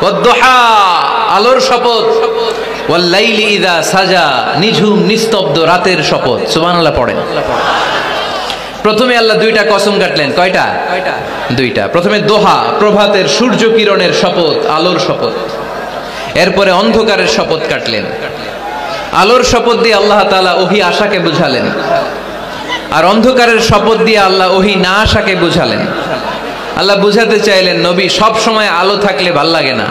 ওয়াদ-দুহা, আলোর শপথ, ওয়াল-লাইলি ইযা সাজা, নিঝুম নিস্তব্ধ রাতের শপথ। সুবহানাল্লাহ পড়েন। প্রথমে আল্লাহ দুইটা কসম কাটলেন। কয়টা? দুইটা। প্রথমে দোহা, প্রভাতের সূর্য কিরণের শপথ, আলোর শপথ। এরপরে অন্ধকারের শপথ কাটলেন। আলোর শপথ দিয়ে আল্লাহ তাআলা ওহী আশাকে বুঝালেন, আর অন্ধকারের শপথ দিয়ে আল্লাহ ওহী না আশাকে বুঝালেন। আল্লাহ বুঝাতে চাইলেন, নবী সব সময় আলো থাকলে ভাল লাগে না।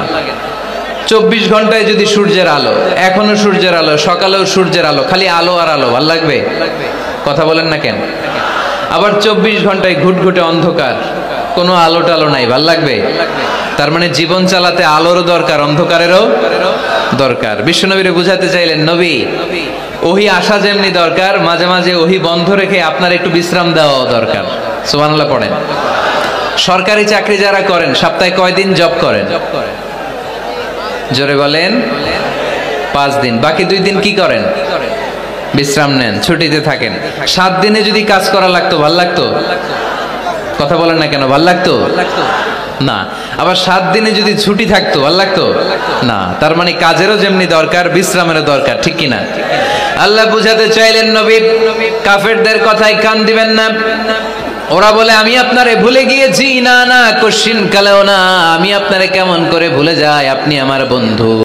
24 ঘন্টায় যদি সূর্যের আলো, এখনো সূর্যের আলো, সকালেও সূর্যের আলো, খালি আলো আর আলো, ভাল লাগবে? কথা বলেন না কেন? আবার 24 ঘন্টায় ঘুটঘুটে অন্ধকার, কোনো আলো টালো নাই, ভাল লাগবে? তার মানে জীবন চালাতে আলোরও দরকার, অন্ধকারেরও দরকার। বিশ্বনবীরে বুঝাতে চাইলেন, নবী ওহী আসা যেমনি দরকার, মাঝে মাঝে ওহী বন্ধ রেখে আপনার একটু বিশ্রাম দেওয়া দরকার। সুবহানাল্লাহ পড়েন। সরকারি চাকরি যারা করেন, সপ্তাহে কয়দিন জব করেন? জোরে বলেন। 5 দিন। বাকি 2 দিন কি করেন? বিশ্রাম নেন, ছুটিতে থাকেন। 7 দিনে যদি কাজ করা লাগতো, ভাল লাগতো? কথা বলেন না কেন? ভাল লাগতো না। আবার 7 দিনে যদি ছুটি থাকতো, ভাল লাগতো না। তার মানে কাজেরও যেমনি দরকার, বিশ্রামেরও দরকার, ঠিক কিনা? আল্লাহ বুঝাতে চাইলেন, নবী কাফেরদের কথায় কান দিবেন না। ওরা বলে আমি আপনারে ভুলে গিয়েছি। না না, কশিন কালেও না। আমি আপনারে কেমন করে ভুলে যাই? আপনি আমার বন্ধু।